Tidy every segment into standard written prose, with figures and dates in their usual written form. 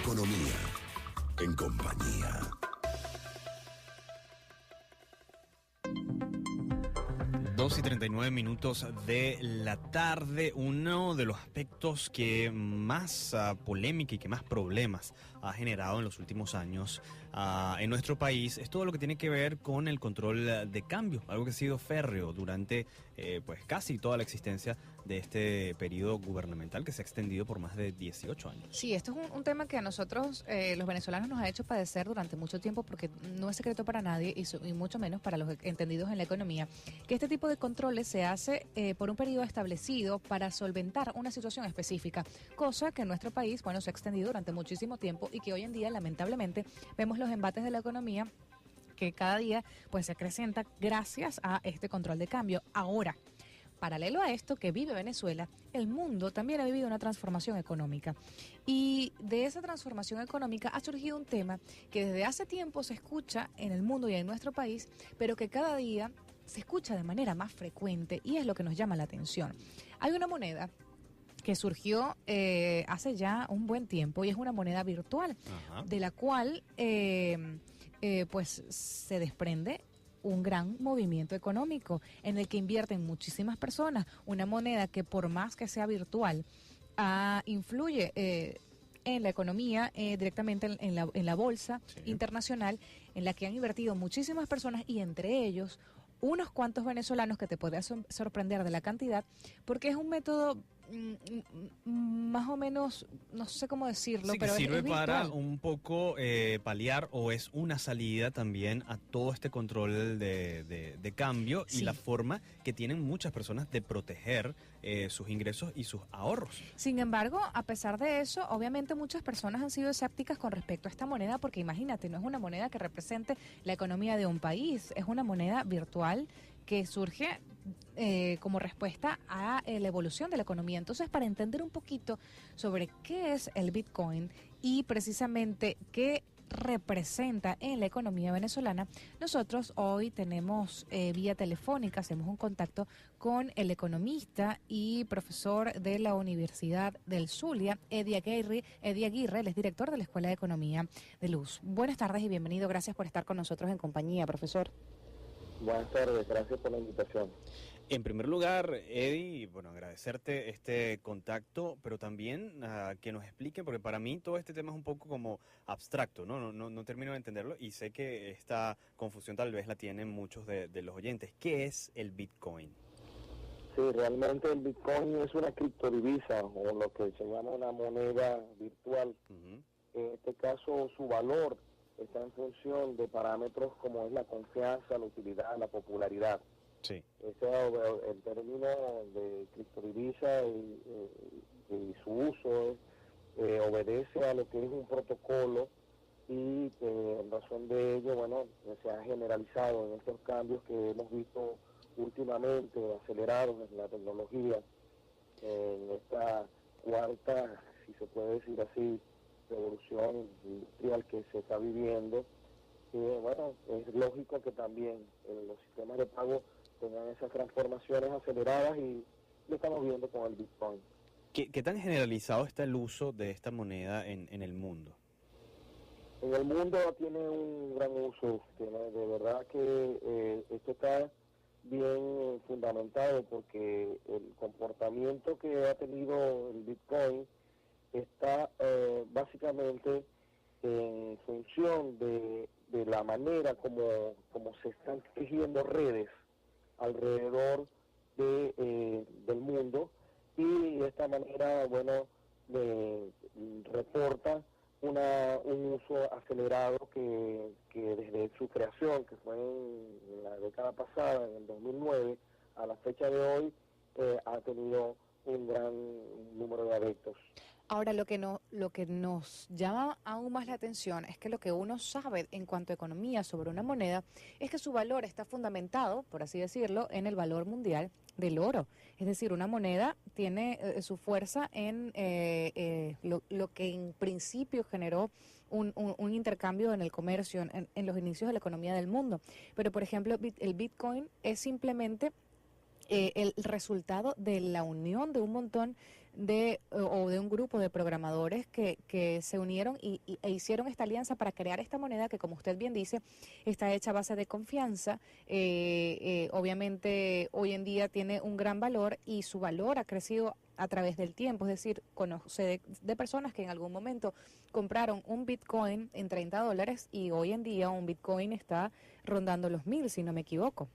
Economía en compañía. Dos y 39 minutos de la tarde. Uno de los aspectos que más polémica y que más problemas ha generado en los últimos años en nuestro país es todo lo que tiene que ver con el control de cambio, algo que ha sido férreo durante pues casi toda la existencia de este periodo gubernamental que se ha extendido por más de 18 años. Sí, esto es un tema que a nosotros, los venezolanos, nos ha hecho padecer durante mucho tiempo, porque no es secreto para nadie y mucho menos para los entendidos en la economía, que este tipo de controles se hace por un periodo establecido para solventar una situación específica, cosa que en nuestro país, bueno, se ha extendido durante muchísimo tiempo y que hoy en día, lamentablemente, vemos los embates de la economía que cada día pues se acrecenta gracias a este control de cambio. Ahora, paralelo a esto que vive Venezuela, el mundo también ha vivido una transformación económica. Y de esa transformación económica ha surgido un tema que desde hace tiempo se escucha en el mundo y en nuestro país, pero que cada día se escucha de manera más frecuente y es lo que nos llama la atención. Hay una moneda que surgió hace ya un buen tiempo y es una moneda virtual. Ajá. De la cual pues se desprende un gran movimiento económico en el que invierten muchísimas personas. Una moneda que, por más que sea virtual, influye en la economía, directamente en la bolsa internacional, en la que han invertido muchísimas personas y entre ellos unos cuantos venezolanos, que te podría sorprender de la cantidad, porque es un método más o menos, no sé cómo decirlo, sí, pero que sirve es para un poco paliar, o es una salida también a todo este control de cambio, sí, y la forma que tienen muchas personas de proteger sus ingresos y sus ahorros. Sin embargo, a pesar de eso, obviamente muchas personas han sido escépticas con respecto a esta moneda, porque imagínate, no es una moneda que represente la economía de un país, es una moneda virtual que surge como respuesta a la evolución de la economía. Entonces, para entender un poquito sobre qué es el Bitcoin y precisamente qué representa en la economía venezolana, nosotros hoy tenemos vía telefónica, hacemos un contacto con el economista y profesor de la Universidad del Zulia, Eddie Aguirre, él es director de la Escuela de Economía de Luz. Buenas tardes y bienvenido, gracias por estar con nosotros en compañía, profesor. Buenas tardes, gracias por la invitación. En primer lugar, Eddie, bueno, agradecerte este contacto, pero también que nos explique, porque para mí todo este tema es un poco como abstracto, no termino de entenderlo, y sé que esta confusión tal vez la tienen muchos de los oyentes. ¿Qué es el Bitcoin? Sí, realmente el Bitcoin es una criptodivisa, o lo que se llama una moneda virtual. Uh-huh. En este caso, su valor está en función de parámetros como es la confianza, la utilidad, la popularidad. Sí. El término de criptodivisa y su uso obedece a lo que es un protocolo y en razón de ello, bueno, se ha generalizado en estos cambios que hemos visto últimamente acelerados en la tecnología, en esta cuarta, si se puede decir así, revolución industrial que se está viviendo. Bueno, es lógico que también los sistemas de pago tengan esas transformaciones aceleradas y lo estamos viendo con el Bitcoin. ¿Qué tan generalizado está el uso de esta moneda en el mundo? En el mundo tiene un gran uso, de verdad que esto está bien fundamentado, porque el comportamiento que ha tenido el Bitcoin está básicamente en función de la manera como se están tejiendo redes alrededor del mundo, y de esta manera, bueno, reporta un uso acelerado que desde su creación, que fue en la década pasada, en el 2009, a la fecha de hoy, ha tenido un gran número de adeptos. Ahora, lo que nos llama aún más la atención es que lo que uno sabe en cuanto a economía sobre una moneda es que su valor está fundamentado, por así decirlo, en el valor mundial del oro. Es decir, una moneda tiene su fuerza en lo que en principio generó un intercambio en el comercio, en los inicios de la economía del mundo. Pero, por ejemplo, el Bitcoin es simplemente el resultado de la unión de un montón o de un grupo de programadores que se unieron e hicieron esta alianza para crear esta moneda que, como usted bien dice, está hecha a base de confianza. Obviamente hoy en día tiene un gran valor y su valor ha crecido a través del tiempo, es decir, sé de personas que en algún momento compraron un Bitcoin en $30 y hoy en día un Bitcoin está rondando los 1.000, si no me equivoco.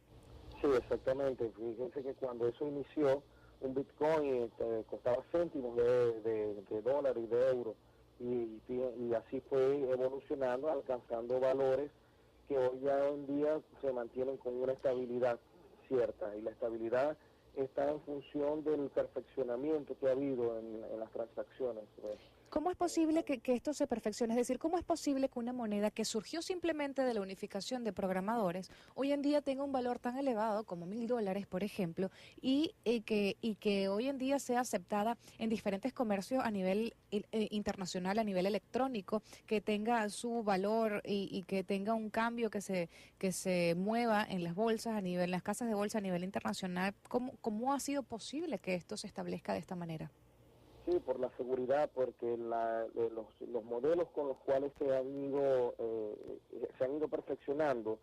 Sí, exactamente. Fíjense que cuando eso inició, un Bitcoin costaba céntimos de dólar y de euro, y así fue evolucionando, alcanzando valores que hoy ya en día se mantienen con una estabilidad cierta, y la estabilidad está en función del perfeccionamiento que ha habido en las transacciones. ¿Cómo es posible que esto se perfeccione? Es decir, ¿cómo es posible que una moneda que surgió simplemente de la unificación de programadores hoy en día tenga un valor tan elevado como $1.000, por ejemplo, y que hoy en día sea aceptada en diferentes comercios a nivel internacional, a nivel electrónico, que tenga su valor y que tenga un cambio que se mueva en las bolsas, en las casas de bolsa a nivel internacional? ¿Cómo ha sido posible que esto se establezca de esta manera? Sí, por la seguridad, porque los modelos con los cuales se han ido perfeccionando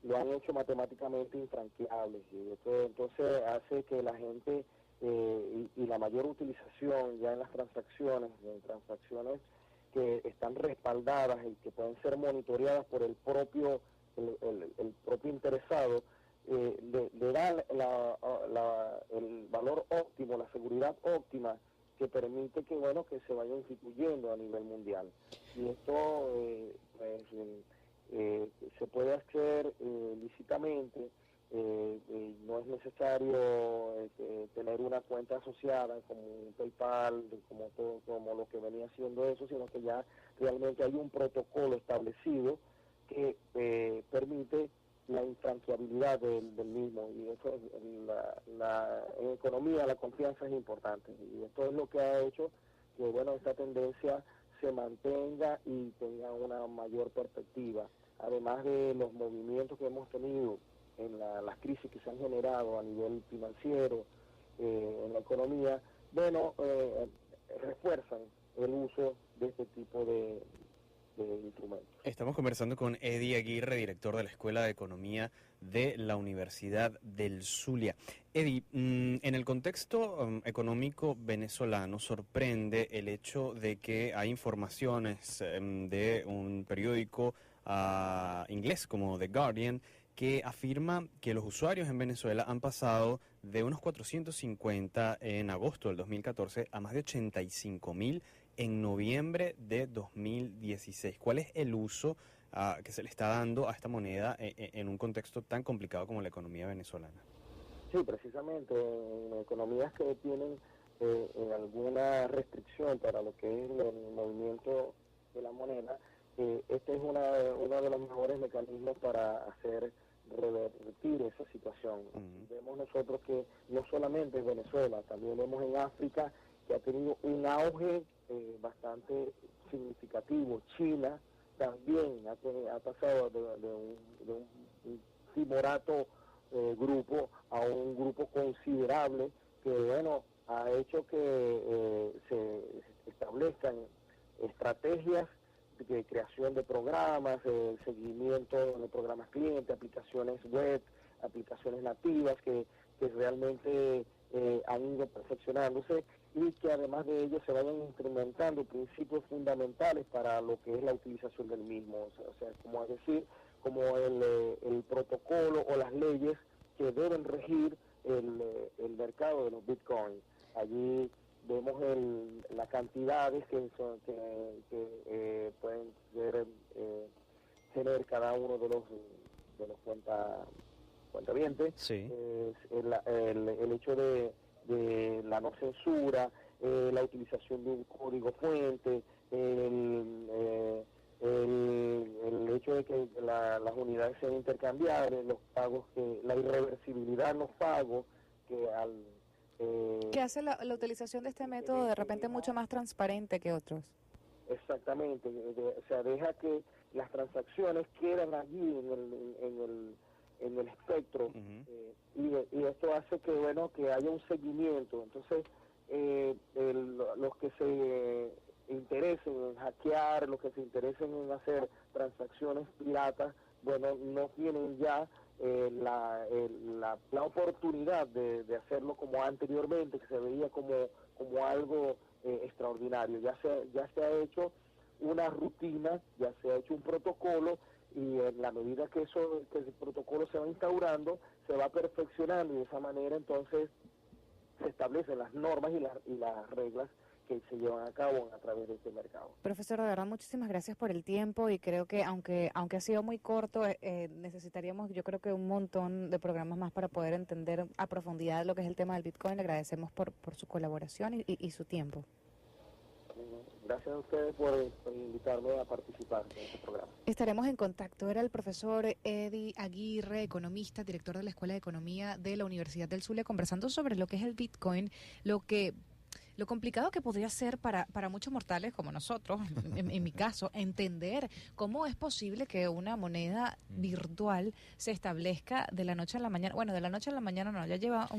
lo han hecho matemáticamente infranqueables, y esto entonces hace que la gente y la mayor utilización ya en las transacciones, que están respaldadas y que pueden ser monitoreadas por el propio interesado, le da el valor óptimo, la seguridad óptima, que permite que se vaya instituyendo a nivel mundial. Y esto se puede hacer lícitamente. No es necesario tener una cuenta asociada como un PayPal, como lo que venía haciendo eso, sino que ya realmente hay un protocolo establecido que permite la infranqueabilidad del mismo, y eso en economía la confianza es importante, y esto es lo que ha hecho que esta tendencia se mantenga y tenga una mayor perspectiva, además de los movimientos que hemos tenido en las crisis que se han generado a nivel financiero, en la economía, refuerzan el uso de este tipo de instrumentos. Estamos conversando con Eddie Aguirre, director de la Escuela de Economía de la Universidad del Zulia. Eddie, en el contexto económico venezolano sorprende el hecho de que hay informaciones de un periódico inglés como The Guardian que afirma que los usuarios en Venezuela han pasado de unos 450 en agosto del 2014 a más de 85.000 en noviembre de 2016. ¿Cuál es el uso que se le está dando a esta moneda en un contexto tan complicado como la economía venezolana? Sí, precisamente en economías que tienen alguna restricción para lo que es el movimiento de la moneda, este es uno de los mejores mecanismos para hacer revertir esa situación. Vemos nosotros que no solamente en Venezuela, también vemos en África que ha tenido un auge bastante significativo. China también ha pasado de un timorato grupo a un grupo considerable que ha hecho que se establezcan estrategias de creación de programas, seguimiento de programas clientes, aplicaciones web, aplicaciones nativas que realmente han ido perfeccionándose, y que además de ello se vayan instrumentando principios fundamentales para lo que es la utilización del mismo, como el protocolo o las leyes que deben regir el mercado de los bitcoins. Allí vemos las cantidades que pueden tener cada uno de los cuentavientes. Sí. El hecho de la no censura, la utilización de un código fuente, el hecho de que las unidades sean intercambiables, los pagos, la irreversibilidad en los pagos, que hace la utilización de este método de repente mucho más transparente que otros. Exactamente, deja que las transacciones quedan allí en el espectro, y esto hace que haya un seguimiento. Entonces los que se interesen en hackear, los que se interesen en hacer transacciones piratas, bueno, no tienen ya la oportunidad de hacerlo como anteriormente, que se veía como algo extraordinario. Ya se ha hecho una rutina, ya se ha hecho un protocolo, y en la medida que el protocolo se va instaurando, se va perfeccionando, y de esa manera entonces se establecen las normas y las reglas que se llevan a cabo a través de este mercado. Profesor, de verdad, muchísimas gracias por el tiempo, y creo que aunque ha sido muy corto, necesitaríamos, yo creo que un montón de programas más para poder entender a profundidad lo que es el tema del Bitcoin. Le agradecemos por su colaboración y su tiempo. Gracias a ustedes por invitarme a participar en este programa. Estaremos en contacto. Era el profesor Eddie Aguirre, economista, director de la Escuela de Economía de la Universidad del Zulia, conversando sobre lo que es el Bitcoin, lo complicado que podría ser para muchos mortales como nosotros, en mi caso, entender cómo es posible que una moneda virtual se establezca de la noche a la mañana. Bueno, de la noche a la mañana no, ya lleva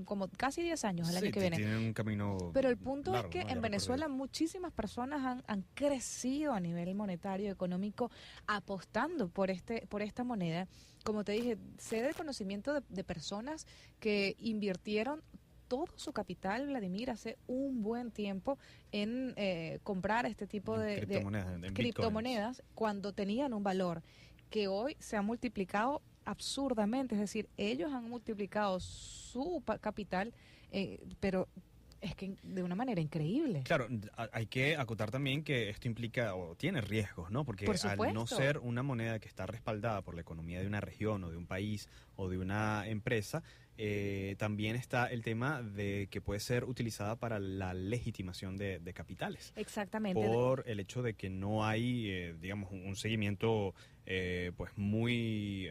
como casi 10 años el año que viene. Tiene un camino Pero el punto largo, es que ¿no? en Venezuela muchísimas personas han crecido a nivel monetario, económico, apostando por esta moneda. Como te dije, sé del conocimiento de personas que invirtieron todo su capital, Vladimir, hace un buen tiempo en comprar este tipo de criptomonedas cuando tenían un valor que hoy se ha multiplicado absurdamente. Es decir, ellos han multiplicado su capital, pero es que de una manera increíble. Claro, hay que acotar también que esto implica o tiene riesgos, ¿no? Porque Por supuesto. al no ser una moneda que está respaldada por la economía de una región o de un país o de una empresa, también está el tema de que puede ser utilizada para la legitimación de capitales. Exactamente. Por el hecho de que no hay, digamos, un seguimiento pues muy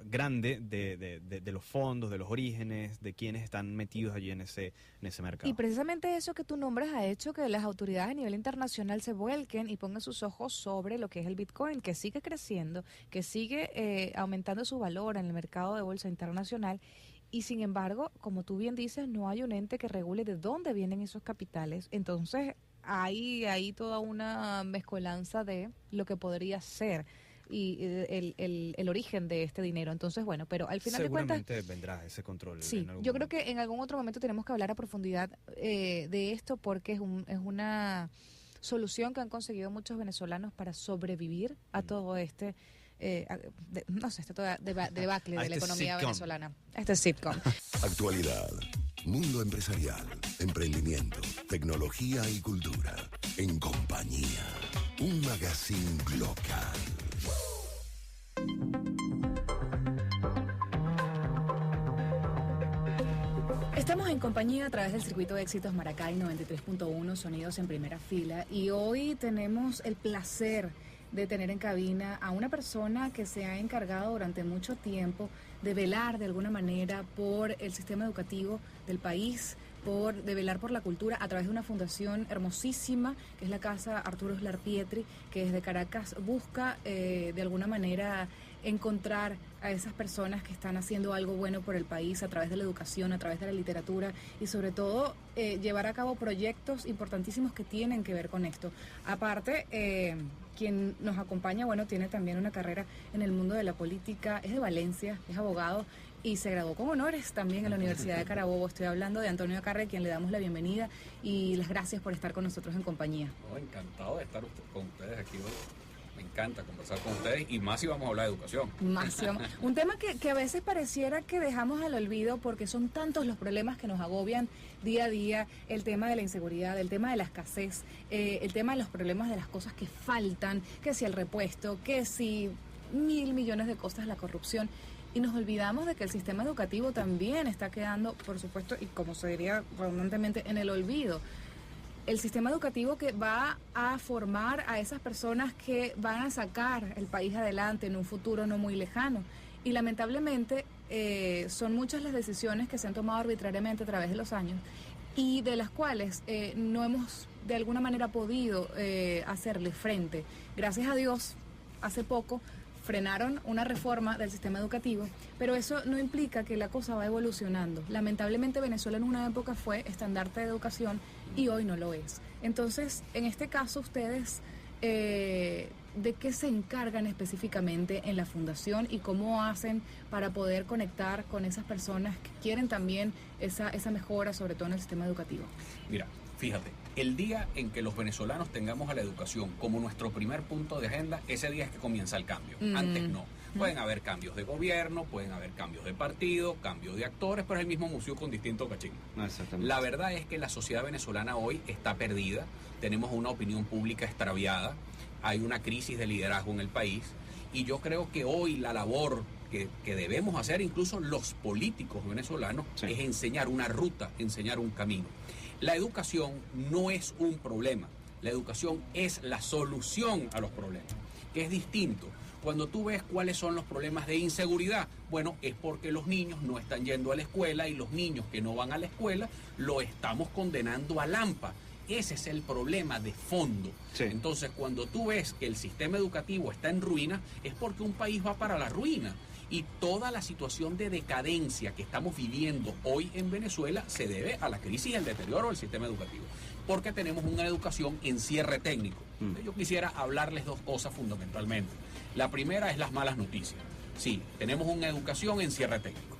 grande de los fondos, de los orígenes, de quienes están metidos allí en ese mercado. Y precisamente eso que tú nombras ha hecho que las autoridades a nivel internacional se vuelquen y pongan sus ojos sobre lo que es el Bitcoin, que sigue creciendo, que sigue aumentando su valor en el mercado de bolsa internacional. Y sin embargo, como tú bien dices, no hay un ente que regule de dónde vienen esos capitales. Entonces hay toda una mezcolanza de lo que podría ser y el origen de este dinero. Entonces, bueno, pero al final de cuentas... Seguramente vendrá ese control. Sí, yo creo que en algún otro momento tenemos que hablar a profundidad de esto, porque es una solución que han conseguido muchos venezolanos para sobrevivir a todo este... debacle de la economía venezolana. Este es sitcom. Actualidad, mundo empresarial, emprendimiento, tecnología y cultura. En compañía. Un magazine local. Estamos en compañía a través del circuito de éxitos Maracay 93.1, sonidos en primera fila, y hoy tenemos el placer de tener en cabina a una persona que se ha encargado durante mucho tiempo de velar de alguna manera por el sistema educativo del país, de velar por la cultura a través de una fundación hermosísima que es la Casa Arturo Uslar Pietri, que desde Caracas busca de alguna manera encontrar a esas personas que están haciendo algo bueno por el país a través de la educación, a través de la literatura, y sobre todo llevar a cabo proyectos importantísimos que tienen que ver con esto. Aparte, quien nos acompaña, bueno, tiene también una carrera en el mundo de la política, es de Valencia, es abogado y se graduó con honores también en la Universidad de Carabobo. Estoy hablando de Antonio Acarre, a quien le damos la bienvenida y las gracias por estar con nosotros en compañía. Encantado de estar con ustedes aquí hoy. Me encanta conversar con ustedes, y más si vamos a hablar de educación. Un tema que a veces pareciera que dejamos al olvido, porque son tantos los problemas que nos agobian día a día: el tema de la inseguridad, el tema de la escasez, el tema de los problemas de las cosas que faltan, que si el repuesto, que si 1.000 millones de cosas, la corrupción. Y nos olvidamos de que el sistema educativo también está quedando, por supuesto, y como se diría redundantemente, en el olvido. El sistema educativo que va a formar a esas personas que van a sacar el país adelante en un futuro no muy lejano. Y lamentablemente son muchas las decisiones que se han tomado arbitrariamente a través de los años, y de las cuales no hemos de alguna manera podido hacerle frente. Gracias a Dios, hace poco frenaron una reforma del sistema educativo, pero eso no implica que la cosa va evolucionando. Lamentablemente Venezuela en una época fue estandarte de educación y hoy no lo es. Entonces, en este caso, ustedes, ¿de qué se encargan específicamente en la fundación y cómo hacen para poder conectar con esas personas que quieren también esa mejora, sobre todo en el sistema educativo? Mira, fíjate, el día en que los venezolanos tengamos a la educación como nuestro primer punto de agenda, ese día es que comienza el cambio. Antes no. Pueden haber cambios de gobierno, pueden haber cambios de partido, cambios de actores, pero es el mismo museo con distinto cachín. La verdad es que la sociedad venezolana hoy está perdida, tenemos una opinión pública extraviada, hay una crisis de liderazgo en el país, y yo creo que hoy la labor que debemos hacer, incluso los políticos venezolanos, es enseñar una ruta, enseñar un camino. La educación no es un problema, la educación es la solución a los problemas, que es distinto. Cuando tú ves cuáles son los problemas de inseguridad, bueno, es porque los niños no están yendo a la escuela y los niños que no van a la escuela lo estamos condenando a Lampa. Ese es el problema de fondo. Entonces, cuando tú ves que el sistema educativo está en ruina, es porque un país va para la ruina. Y toda la situación de decadencia que estamos viviendo hoy en Venezuela se debe a la crisis y el deterioro del sistema educativo, porque tenemos una educación en cierre técnico. Yo quisiera hablarles dos cosas fundamentalmente. La primera es las malas noticias. Sí, tenemos una educación en cierre técnico.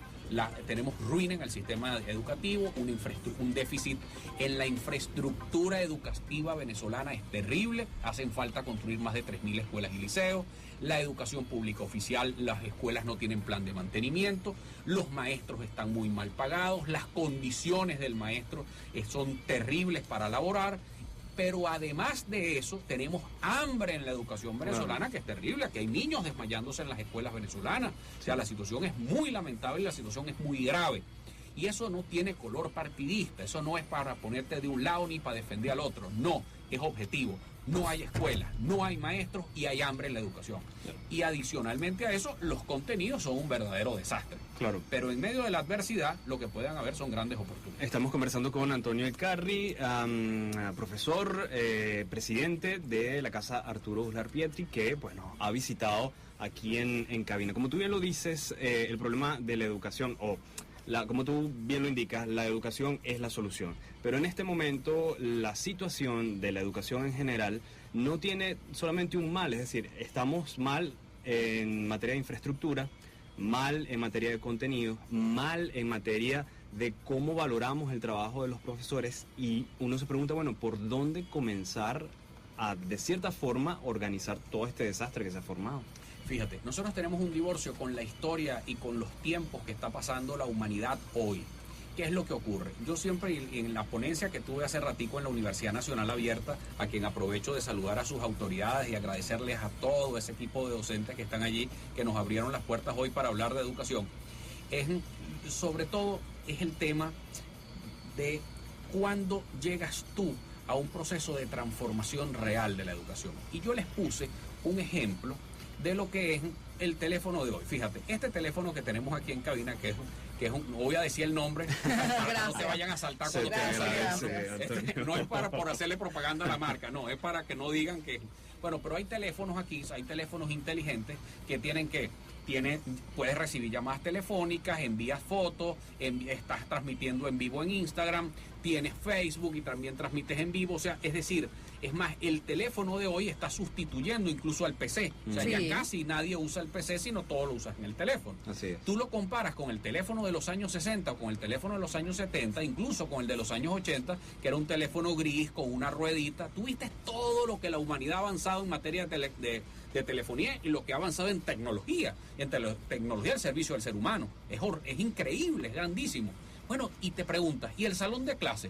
Tenemos ruina en el sistema educativo, un déficit en la infraestructura educativa venezolana es terrible, hacen falta construir más de 3.000 escuelas y liceos, la educación pública oficial, las escuelas no tienen plan de mantenimiento, los maestros están muy mal pagados, las condiciones del maestro son terribles para laborar. Pero además de eso, tenemos hambre en la educación venezolana, que es terrible, que hay niños desmayándose en las escuelas venezolanas. O sea, la situación es muy lamentable y la situación es muy grave. Y eso no tiene color partidista, eso no es para ponerte de un lado ni para defender al otro, no, es objetivo. No hay escuelas, no hay maestros y hay hambre en la educación. Y adicionalmente a eso, los contenidos son un verdadero desastre. Claro. Pero en medio de la adversidad, lo que puedan haber son grandes oportunidades. Estamos conversando con Antonio Elcarri, profesor, presidente de la Casa Arturo Uslar Pietri, que bueno, ha visitado aquí en cabina. Como tú bien lo dices, el problema de la educación, como tú bien lo indicas, la educación es la solución. Pero en este momento la situación de la educación en general no tiene solamente un mal, es decir, estamos mal en materia de infraestructura, mal en materia de contenido, mal en materia de cómo valoramos el trabajo de los profesores, y uno se pregunta, bueno, ¿por dónde comenzar a, de cierta forma, organizar todo este desastre que se ha formado? Fíjate, nosotros tenemos un divorcio con la historia y con los tiempos que está pasando la humanidad hoy. ¿Qué es lo que ocurre? Yo siempre, en la ponencia que tuve hace ratico en la Universidad Nacional Abierta, a quien aprovecho de saludar a sus autoridades y agradecerles a todo ese equipo de docentes que están allí, que nos abrieron las puertas hoy para hablar de educación, sobre todo es el tema de cuándo llegas tú a un proceso de transformación real de la educación. Y yo les puse un ejemplo de lo que es el teléfono de hoy. Fíjate, este teléfono que tenemos aquí en cabina, que es un, no voy a decir el nombre, para que no se vayan a saltar cuando no es por hacerle propaganda a la marca, no, es para que no digan que... Bueno, pero hay teléfonos aquí, hay teléfonos inteligentes que puedes recibir llamadas telefónicas, envías fotos, estás transmitiendo en vivo en Instagram, tienes Facebook y también transmites en vivo, o sea, es decir, es más, el teléfono de hoy está sustituyendo incluso al PC, o sea, ya casi nadie usa el PC, sino todo lo usas en el teléfono. Así es. Tú lo comparas con el teléfono de los años 60 o con el teléfono de los años 70, incluso con el de los años 80, que era un teléfono gris con una ruedita. Tú viste todo lo que la humanidad ha avanzado en materia de telefonía y lo que ha avanzado en tecnología del servicio del ser humano. Es increíble, es grandísimo. Bueno, y te preguntas, ¿y el salón de clase?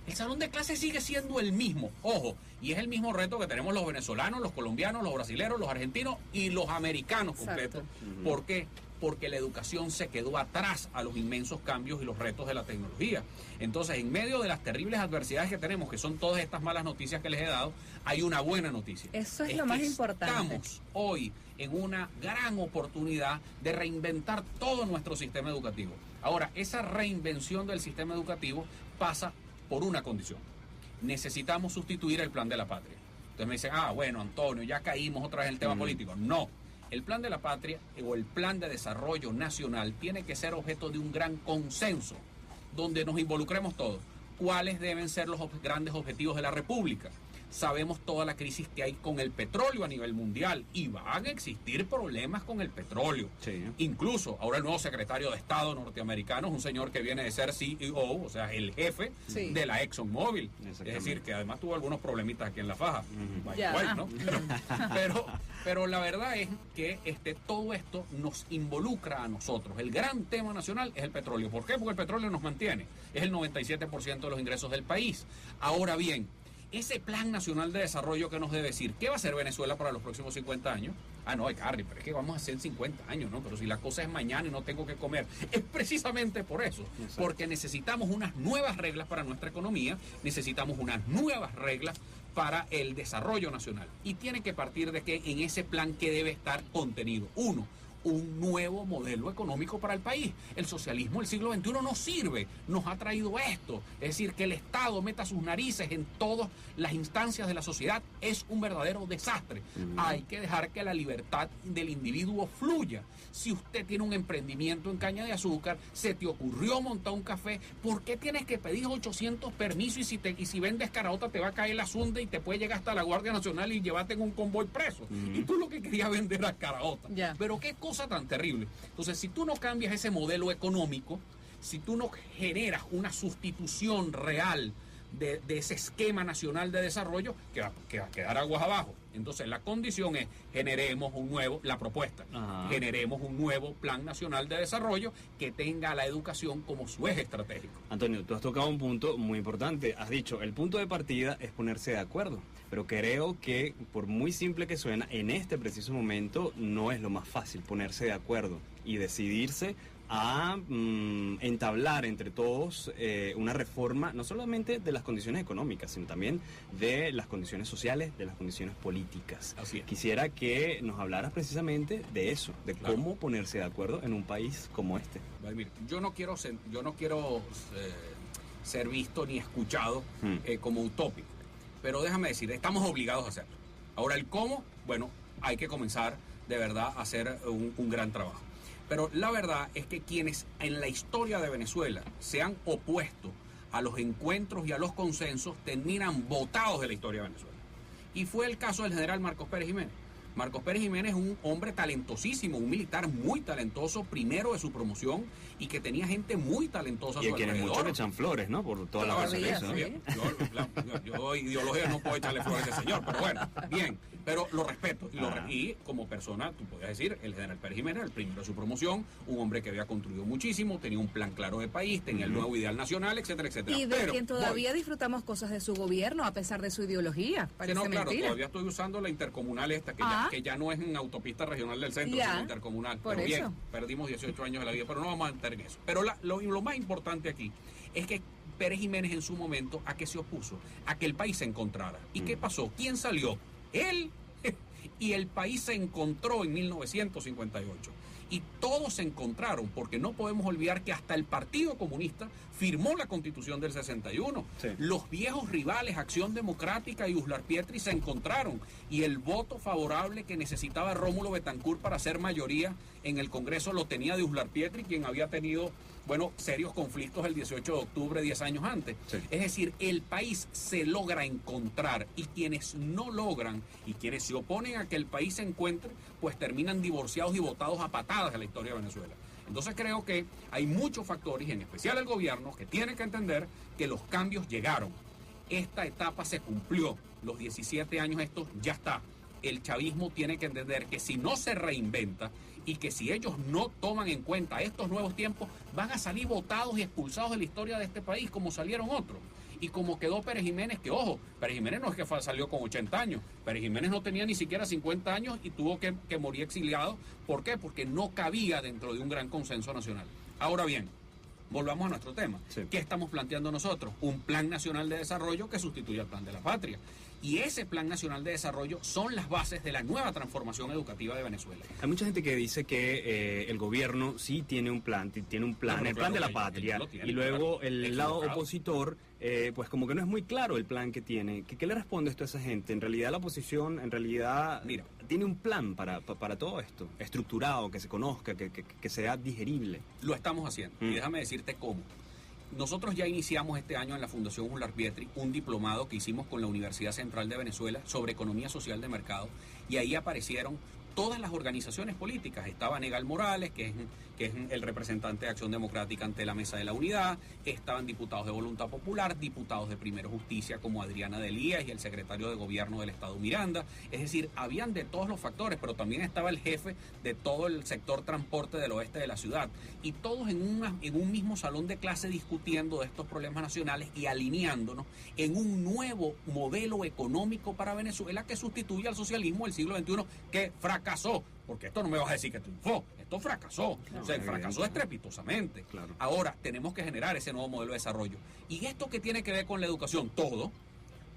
El salón de clase sigue siendo el mismo, ojo, y es el mismo reto que tenemos los venezolanos, los colombianos, los brasileños, los argentinos y los americanos completos. ¿Por qué? Porque la educación se quedó atrás a los inmensos cambios y los retos de la tecnología. Entonces, en medio de las terribles adversidades que tenemos, que son todas estas malas noticias que les he dado, hay una buena noticia. Eso es lo más importante. Estamos hoy en una gran oportunidad de reinventar todo nuestro sistema educativo. Ahora, esa reinvención del sistema educativo pasa por una condición. Necesitamos sustituir el plan de la patria. Entonces me dicen, bueno, Antonio, ya caímos otra vez en el tema político. No, El plan de la patria o el plan de desarrollo nacional tiene que ser objeto de un gran consenso, donde nos involucremos todos. ¿Cuáles deben ser los grandes objetivos de la República? Sabemos toda la crisis que hay con el petróleo a nivel mundial y van a existir problemas con el petróleo. Sí. Incluso ahora el nuevo secretario de Estado norteamericano es un señor que viene de ser CEO, o sea, el jefe de la ExxonMobil. Es decir, que además tuvo algunos problemitas aquí en la faja. ¿No? Pero la verdad es que todo esto nos involucra a nosotros. El gran tema nacional es el petróleo. ¿Por qué? Porque el petróleo nos mantiene. Es el 97% de los ingresos del país. Ahora bien, ese plan nacional de desarrollo que nos debe decir, ¿qué va a hacer Venezuela para los próximos 50 años? No, Carly, pero es que vamos a hacer 50 años, ¿no? Pero si la cosa es mañana y no tengo que comer. Es precisamente por eso. Exacto. Porque necesitamos unas nuevas reglas para nuestra economía, necesitamos unas nuevas reglas para el desarrollo nacional. Y tiene que partir de que en ese plan que debe estar contenido. Uno, un nuevo modelo económico para el país. El socialismo del siglo XXI no sirve, nos ha traído esto. Es decir, que el Estado meta sus narices en todas las instancias de la sociedad es un verdadero desastre. Hay que dejar que la libertad del individuo fluya. Si usted tiene un emprendimiento en caña de azúcar, se te ocurrió montar un café, ¿por qué tienes que pedir 800 permisos y si vendes caraota te va a caer la zunda y te puede llegar hasta la Guardia Nacional y llevarte en un convoy preso? Y tú lo que querías vender era caraota. Pero qué cosa tan terrible. Entonces, si tú no cambias ese modelo económico, si tú no generas una sustitución real de ese esquema nacional de desarrollo, que va a quedar aguas abajo. Entonces, la condición es generemos un nuevo plan nacional de desarrollo que tenga a la educación como su eje estratégico. Antonio, tú has tocado un punto muy importante. Has dicho, el punto de partida es ponerse de acuerdo, pero creo que, por muy simple que suena, en este preciso momento no es lo más fácil ponerse de acuerdo y decidirse a entablar entre todos una reforma, no solamente de las condiciones económicas, sino también de las condiciones sociales, de las condiciones políticas. Así es. Quisiera que nos hablaras precisamente de eso, de cómo ponerse de acuerdo en un país como este. Vladimir, yo no quiero ser visto ni escuchado como utópico, pero déjame decir, estamos obligados a hacerlo. Ahora el cómo, bueno, hay que comenzar de verdad a hacer un gran trabajo. Pero la verdad es que quienes en la historia de Venezuela se han opuesto a los encuentros y a los consensos terminan botados de la historia de Venezuela. Y fue el caso del general Marcos Pérez Jiménez. Marcos Pérez Jiménez es un hombre talentosísimo, un militar muy talentoso, primero de su promoción, y que tenía gente muy talentosa a su alrededor. Y a quienes muchos le echan flores, ¿no? Por toda la verdad. Yo ideología no puedo echarle flores a ese señor, pero bueno, bien. Pero lo respeto. Y como persona, tú podías decir, el general Pérez Jiménez, el primero de su promoción, un hombre que había construido muchísimo, tenía un plan claro de país, tenía el nuevo ideal nacional, etcétera, etcétera. Y de quien todavía disfrutamos cosas de su gobierno, a pesar de su ideología. Parece mentira. Claro, todavía estoy usando la intercomunal esta, que ya no es en autopista regional del centro, sino intercomunal. Pero bien, perdimos 18 años de la vida, pero no vamos a entrar en eso. Pero lo más importante aquí es que Pérez Jiménez en su momento, ¿a qué se opuso? A que el país se encontrara. ¿Y qué pasó? ¿Quién salió? Él. Y el país se encontró en 1958. Y todos se encontraron, porque no podemos olvidar que hasta el Partido Comunista firmó la Constitución del 61. Sí. Los viejos rivales, Acción Democrática y Uslar Pietri, se encontraron. Y el voto favorable que necesitaba Rómulo Betancourt para ser mayoría en el Congreso lo tenía de Uslar Pietri, quien había tenido, serios conflictos el 18 de octubre, 10 años antes. Sí. Es decir, el país se logra encontrar, y quienes no logran y quienes se oponen a que el país se encuentre, pues terminan divorciados y votados a patadas de la historia de Venezuela. Entonces creo que hay muchos factores, en especial el gobierno, que tiene que entender que los cambios llegaron. Esta etapa se cumplió, los 17 años estos ya está. El chavismo tiene que entender que si no se reinventa y que si ellos no toman en cuenta estos nuevos tiempos, van a salir votados y expulsados de la historia de este país como salieron otros. Y como quedó Pérez Jiménez, que ojo, Pérez Jiménez no es que salió con 80 años, Pérez Jiménez no tenía ni siquiera 50 años y tuvo que morir exiliado. ¿Por qué? Porque no cabía dentro de un gran consenso nacional. Ahora bien, volvamos a nuestro tema. Sí. ¿Qué estamos planteando nosotros? Un plan nacional de desarrollo que sustituya al plan de la patria. Y ese Plan Nacional de Desarrollo son las bases de la nueva transformación educativa de Venezuela. Hay mucha gente que dice que el gobierno sí tiene un plan, el plan de la patria, y luego el lado opositor, pues como que no es muy claro el plan que tiene. ¿Qué le responde esto a esa gente? En realidad la oposición, mira, tiene un plan para todo esto, estructurado, que se conozca, que sea digerible. Lo estamos haciendo, y déjame decirte cómo. Nosotros ya iniciamos este año en la Fundación Julián Pietri un diplomado que hicimos con la Universidad Central de Venezuela sobre economía social de mercado, y ahí aparecieron todas las organizaciones políticas. Estaba Negal Morales, que es el representante de Acción Democrática ante la Mesa de la Unidad, estaban diputados de Voluntad Popular, diputados de Primero Justicia como Adriana Delías y el secretario de Gobierno del Estado Miranda, es decir, habían de todos los factores, pero también estaba el jefe de todo el sector transporte del oeste de la ciudad, y todos en un mismo salón de clase discutiendo de estos problemas nacionales y alineándonos en un nuevo modelo económico para Venezuela que sustituye al socialismo del siglo XXI, que fracasó, porque esto no me vas a decir que triunfó, esto fracasó, claro, o sea, fracasó estrepitosamente. Claro. Ahora tenemos que generar ese nuevo modelo de desarrollo. ¿Y esto qué tiene que ver con la educación? Todo,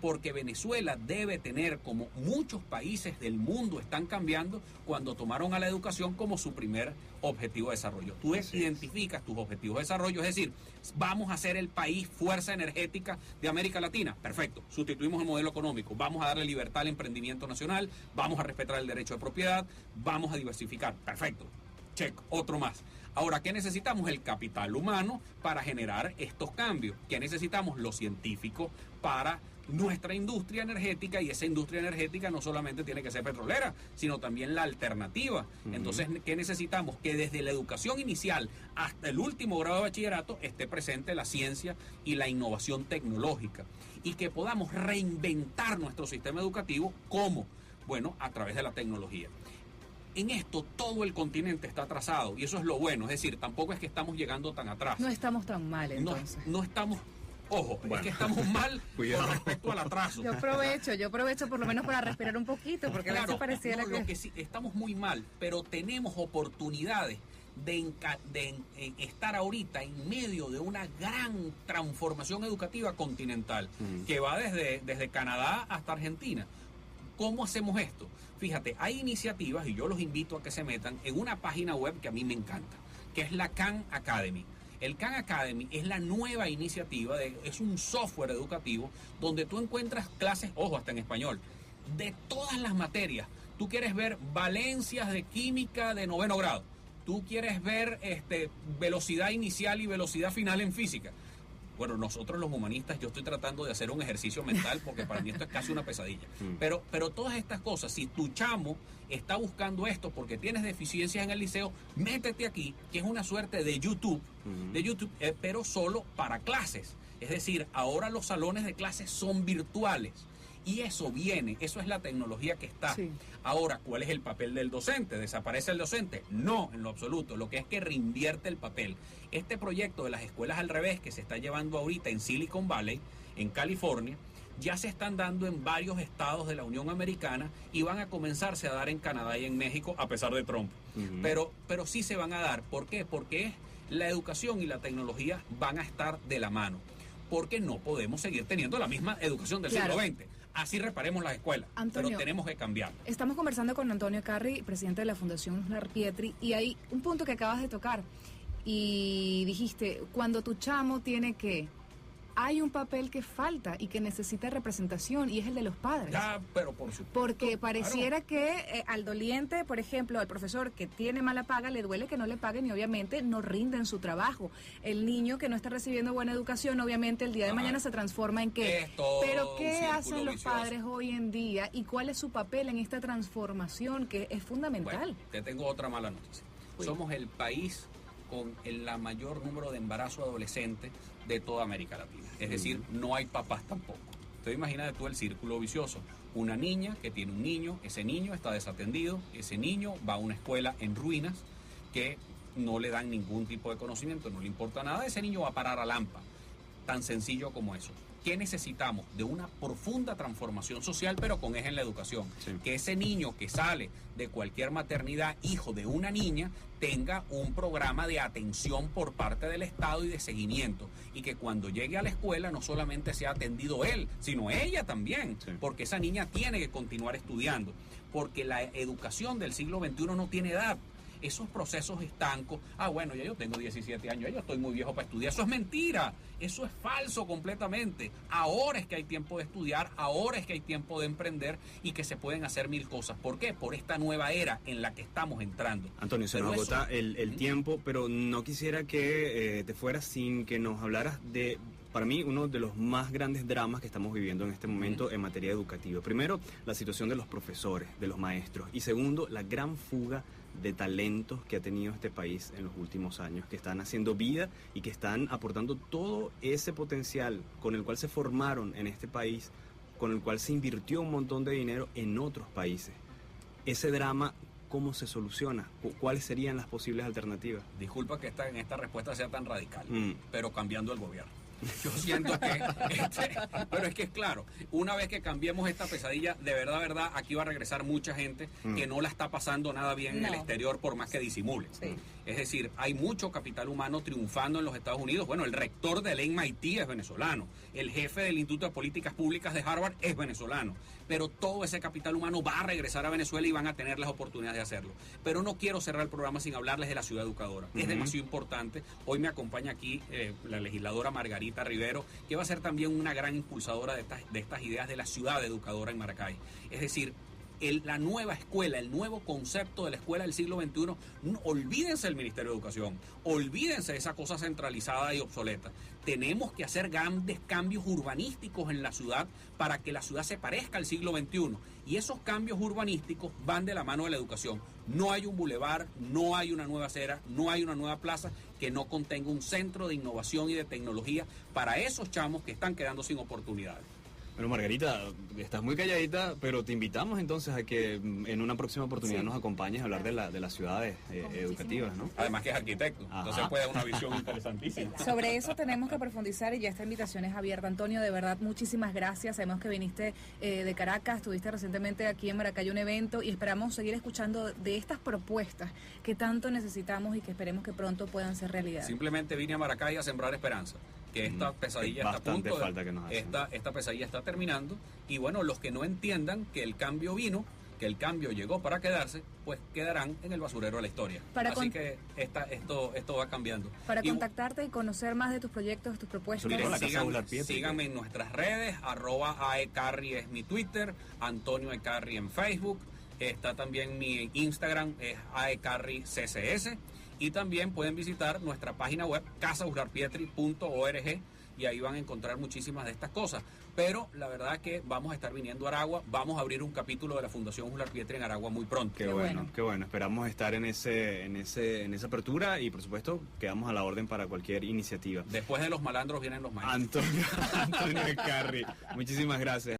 porque Venezuela debe tener, como muchos países del mundo están cambiando, cuando tomaron a la educación como su primer objetivo de desarrollo. Tú identificas tus objetivos de desarrollo, es decir, vamos a ser el país fuerza energética de América Latina. Perfecto, sustituimos el modelo económico, vamos a darle libertad al emprendimiento nacional, vamos a respetar el derecho de propiedad, vamos a diversificar. Perfecto, check, otro más. Ahora, ¿qué necesitamos? El capital humano para generar estos cambios. ¿Qué necesitamos? Los científicos para nuestra industria energética, y esa industria energética no solamente tiene que ser petrolera, sino también la alternativa. Entonces, ¿qué necesitamos? Que desde la educación inicial hasta el último grado de bachillerato esté presente la ciencia y la innovación tecnológica, y que podamos reinventar nuestro sistema educativo. ¿Cómo? Bueno, a través de la tecnología. En esto todo el continente está atrasado, y eso es lo bueno, es decir, tampoco es que estamos llegando tan atrás. No estamos tan mal, entonces. No estamos... Ojo, bueno, es que estamos mal con respecto al atraso. Yo aprovecho por lo menos para respirar un poquito, porque claro, a veces pareciera lo que sí, estamos muy mal, pero tenemos oportunidades de estar ahorita en medio de una gran transformación educativa continental, que va desde Canadá hasta Argentina. ¿Cómo hacemos esto? Fíjate, hay iniciativas, y yo los invito a que se metan en una página web que a mí me encanta, que es la Khan Academy. El Khan Academy es la nueva iniciativa, es un software educativo donde tú encuentras clases, ojo, hasta en español, de todas las materias. Tú quieres ver valencias de química de 9º grado. Tú quieres ver velocidad inicial y velocidad final en física. Bueno, nosotros los humanistas, yo estoy tratando de hacer un ejercicio mental porque para mí esto es casi una pesadilla. Pero todas estas cosas, si tu chamo está buscando esto porque tienes deficiencias en el liceo, métete aquí, que es una suerte de YouTube, pero solo para clases. Es decir, ahora los salones de clases son virtuales. Y eso viene, eso es la tecnología que está. Sí. Ahora, ¿cuál es el papel del docente? ¿Desaparece el docente? No, en lo absoluto. Lo que es que reinvierte el papel. Este proyecto de las escuelas al revés, que se está llevando ahorita en Silicon Valley, en California, ya se están dando en varios estados de la Unión Americana y van a comenzarse a dar en Canadá y en México, a pesar de Trump. Pero sí se van a dar. ¿Por qué? Porque la educación y la tecnología van a estar de la mano. Porque no podemos seguir teniendo la misma educación del siglo XX. Así reparemos las escuelas, Antonio, pero tenemos que cambiar. Estamos conversando con Antonio Carri, presidente de la Fundación Julián Pietri, y hay un punto que acabas de tocar, y dijiste, cuando tu chamo tiene que... Hay un papel que falta y que necesita representación, y es el de los padres. Ya, pero por supuesto. Porque pareciera que al doliente, por ejemplo, al profesor que tiene mala paga, le duele que no le paguen y obviamente no rinde en su trabajo. El niño que no está recibiendo buena educación, obviamente el día de mañana se transforma en qué. Pero ¿qué hacen los padres hoy en día y cuál es su papel en esta transformación que es fundamental? Bueno, te tengo otra mala noticia. Somos el país con el mayor número de embarazo adolescente de toda América Latina. Es decir, no hay papás tampoco. Entonces imagínate tú el círculo vicioso. Una niña que tiene un niño, ese niño está desatendido, ese niño va a una escuela en ruinas que no le dan ningún tipo de conocimiento, no le importa nada, ese niño va a parar a Lampa. Tan sencillo como eso. ¿qué necesitamos? De una profunda transformación social, pero con eje en la educación. Sí. Que ese niño que sale de cualquier maternidad, hijo de una niña, tenga un programa de atención por parte del Estado y de seguimiento, y que cuando llegue a la escuela no solamente sea atendido él, sino ella también, sí, porque esa niña tiene que continuar estudiando, porque la educación del siglo XXI no tiene edad. Esos procesos estancos, bueno, ya yo tengo 17 años, ya yo estoy muy viejo para estudiar, eso es mentira, eso es falso completamente. Ahora es que hay tiempo de estudiar, ahora es que hay tiempo de emprender y que se pueden hacer mil cosas. ¿Por qué? Por esta nueva era en la que estamos entrando. Antonio, se Pero nos eso- agota el tiempo, pero no quisiera que te fueras sin que nos hablaras de, para mí, uno de los más grandes dramas que estamos viviendo en este momento en materia educativa. Primero, la situación de los profesores, de los maestros, y segundo, la gran fuga de talentos que ha tenido este país en los últimos años, que están haciendo vida y que están aportando todo ese potencial con el cual se formaron en este país, con el cual se invirtió un montón de dinero en otros países. Ese drama, ¿cómo se soluciona? ¿Cuáles serían las posibles alternativas? Disculpa que en esta respuesta sea tan radical, Mm. pero cambiando el gobierno. Yo siento que, pero es que es claro, una vez que cambiemos esta pesadilla, de verdad, aquí va a regresar mucha gente que no la está pasando nada bien en el No. exterior, por más que disimule. Sí. Es decir, hay mucho capital humano triunfando en los Estados Unidos. Bueno, el rector del MIT es venezolano, el jefe del Instituto de Políticas Públicas de Harvard es venezolano, pero todo ese capital humano va a regresar a Venezuela y van a tener las oportunidades de hacerlo. Pero no quiero cerrar el programa sin hablarles de la ciudad educadora. Es demasiado importante. Hoy me acompaña aquí la legisladora Margarita Rivero, que va a ser también una gran impulsadora de estas ideas de la ciudad educadora en Maracay. Es decir, la nueva escuela, el nuevo concepto de la escuela del siglo XXI, olvídense del Ministerio de Educación, olvídense de esa cosa centralizada y obsoleta. Tenemos que hacer grandes cambios urbanísticos en la ciudad para que la ciudad se parezca al siglo XXI. Y esos cambios urbanísticos van de la mano de la educación. No hay un bulevar, no hay una nueva acera, no hay una nueva plaza que no contenga un centro de innovación y de tecnología para esos chamos que están quedando sin oportunidades. Bueno, Margarita, estás muy calladita, pero te invitamos entonces a que en una próxima oportunidad Sí. nos acompañes a hablar de las ciudades educativas, ¿no? Además que es arquitecto, Ajá. entonces puede dar una visión interesantísima. Sobre eso tenemos que profundizar y ya esta invitación es abierta. Antonio, de verdad, muchísimas gracias. Sabemos que viniste de Caracas, estuviste recientemente aquí en Maracay un evento y esperamos seguir escuchando de estas propuestas que tanto necesitamos y que esperemos que pronto puedan ser realidad. Simplemente vine a Maracay a sembrar esperanza, que esta pesadilla está a bastante punto de, falta que nos hace. esta pesadilla está terminando, y bueno, los que no entiendan que el cambio vino, que el cambio llegó para quedarse, pues quedarán en el basurero de la historia. Así que esto va cambiando. Para Y- contactarte y conocer más de tus proyectos, de tus propuestas. Sobre todo la Casa Sigan- Aular Pietri. síganme en nuestras redes, @aecarri es mi Twitter, Antonio Ecarri en Facebook, está también mi Instagram, es aecarriccs, y también pueden visitar nuestra página web casaaularpietri.org, y ahí van a encontrar muchísimas de estas cosas. Pero la verdad que vamos a estar viniendo a Aragua, vamos a abrir un capítulo de la Fundación Aular Pietri en Aragua muy pronto. Qué bueno, qué bueno. Esperamos estar en esa apertura y, por supuesto, quedamos a la orden para cualquier iniciativa. Después de los malandros vienen los maestros. Antonio Ecarri, muchísimas gracias.